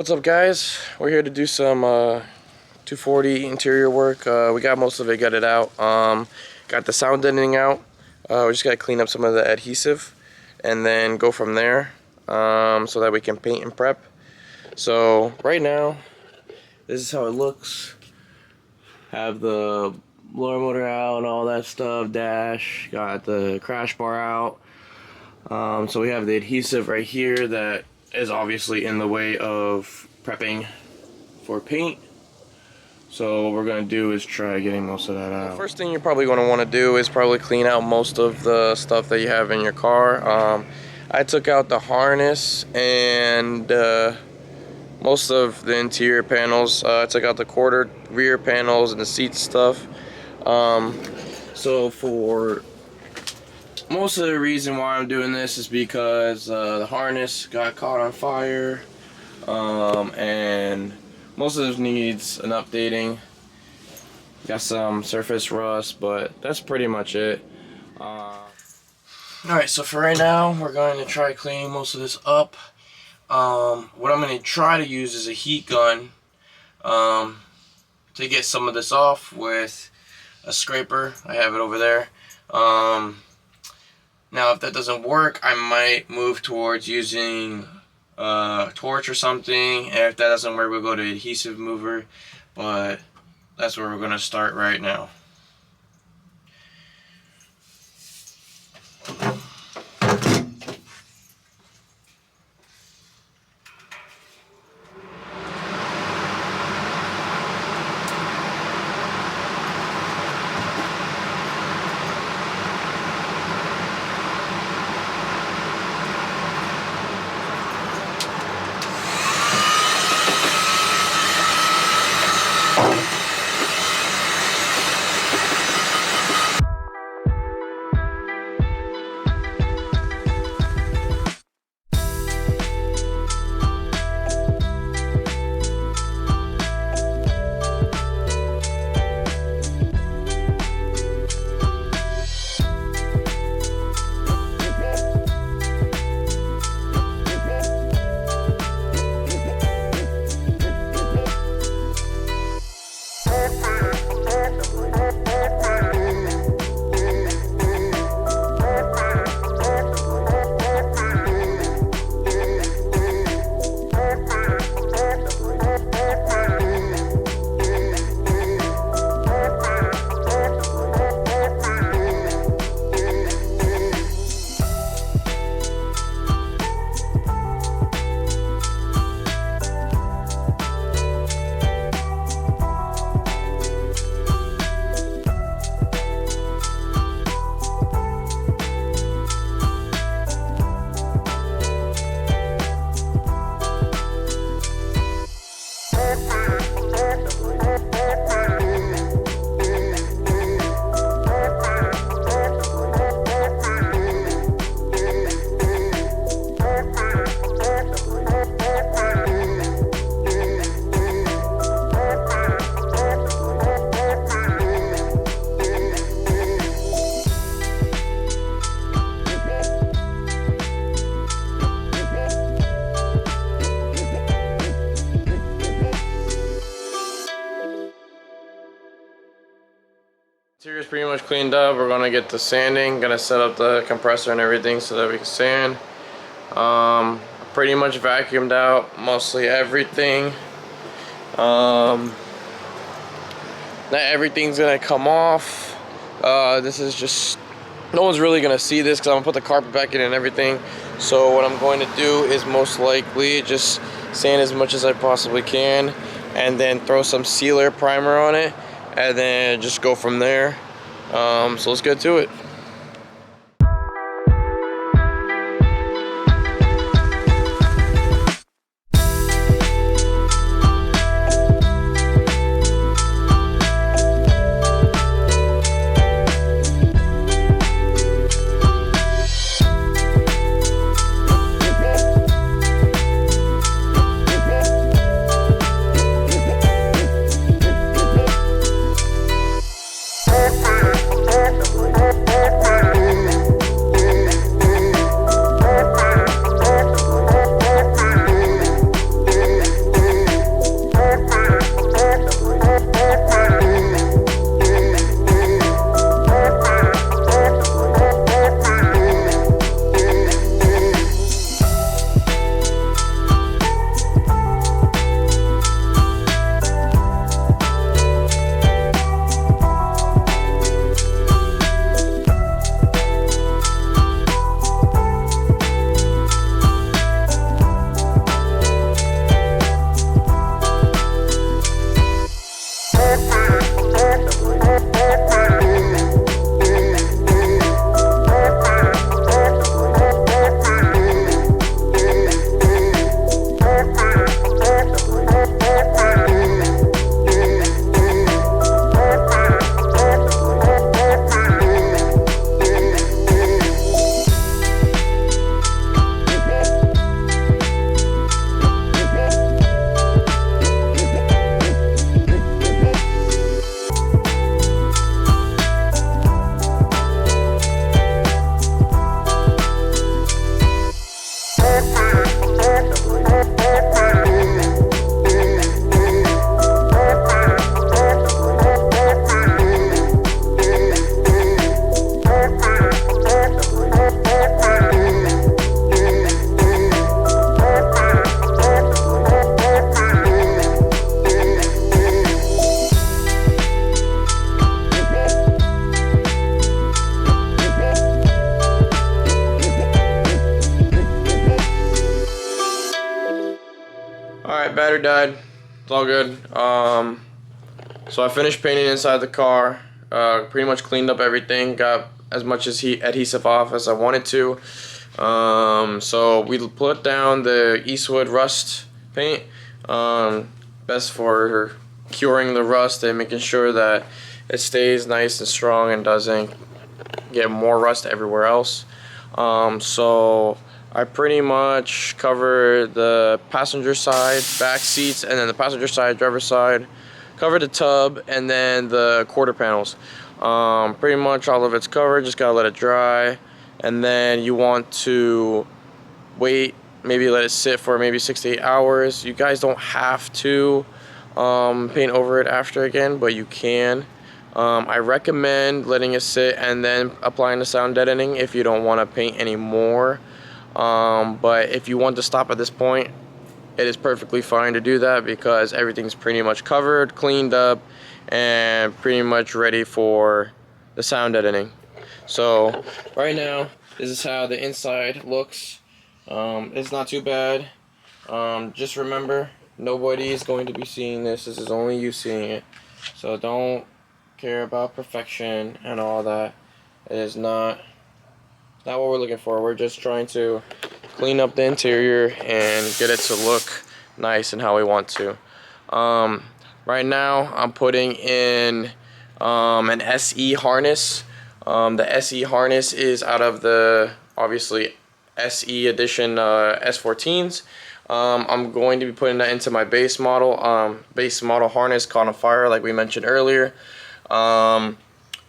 What's up, guys? We're here to do some 240 interior work. We got most of it gutted out. Got the sound deadening out. We just got to clean up some of the adhesive and then go from there so that we can paint and prep. So right now, this is how it looks. Have the blower motor out and all that stuff, dash, got the crash bar out. So we have the adhesive right here that is obviously in the way of prepping for paint. So what we're going to do is try getting most of that out. The first thing you're probably going to want to do is probably clean out most of the stuff that you have in your car. I took out the harness and most of the interior panels. I took out the quarter rear panels and the seat stuff. So for most of the reason why I'm doing this is because the harness got caught on fire, and most of this needs an updating. Got some surface rust, but that's pretty much it. Alright, so for right now, we're going to try cleaning most of this up. What I'm going to try to use is a heat gun to get some of this off with a scraper. I have it over there. Now, if that doesn't work, I might move towards using a torch or something. And if that doesn't work, we'll go to adhesive mover. But that's where we're going to start right now. Interior's pretty much cleaned up. We're gonna get to sanding. Gonna set up the compressor and everything so that we can sand. Pretty much vacuumed out mostly everything. Not everything's gonna come off. This is just, no one's really gonna see this because I'm gonna put the carpet back in and everything. So what I'm going to do is most likely just sand as much as I possibly can and then throw some sealer primer on it and then just go from there. So let's get to it. battery died. It's all good. So I finished painting inside the car. Pretty much cleaned up everything. Got as much adhesive off as I wanted to. So we put down the Eastwood rust paint. Best for curing the rust and making sure that it stays nice and strong and doesn't get more rust everywhere else. So I pretty much covered the passenger side, back seats, and then the passenger side, driver side. Covered the tub and then the quarter panels. Pretty much all of it's covered. Just gotta let it dry, and then you want to wait. Maybe let it sit for maybe 6 to 8 hours. You guys don't have to paint over it after again, but you can. I recommend letting it sit and then applying the sound deadening if you don't want to paint anymore. But if you want to stop at this point, it is perfectly fine to do that because everything's pretty much covered, cleaned up, and pretty much ready for the sound deadening. So right now, this is how the inside looks. It's not too bad. Just remember, nobody is going to be seeing this. This is only you seeing it. So don't care about perfection and all that. It is not what we're looking for. We're just trying to clean up the interior and get it to look nice and how we want to. Right now I'm putting in an SE harness. The SE harness is out of the obviously SE edition S14s. I'm going to be putting that into my base model harness caught on fire like we mentioned earlier.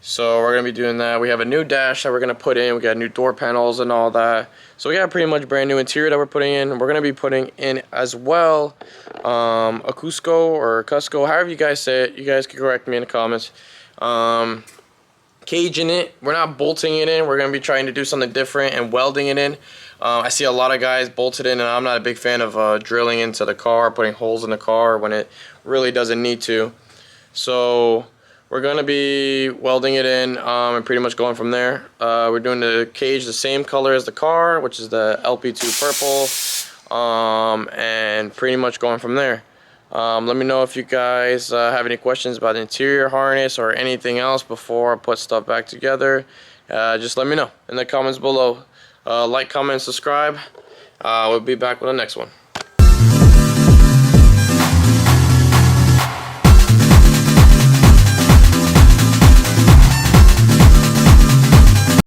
So we're going to be doing that. We have a new dash that we're going to put in. We got new door panels and all that. So we got pretty much brand new interior that we're putting in. We're going to be putting in as well a Cusco or Cusco, however you guys say it. You guys can correct me in the comments. Cage in it. We're not bolting it in. We're going to be trying to do something different and welding it in. I see a lot of guys bolted in, and I'm not a big fan of drilling into the car, putting holes in the car when it really doesn't need to. So we're going to be welding it in and pretty much going from there. We're doing the cage the same color as the car, which is the LP2 purple, and pretty much going from there. Let me know if you guys have any questions about the interior harness or anything else before I put stuff back together. Just let me know in the comments below. Like, comment, subscribe. We'll be back with the next one.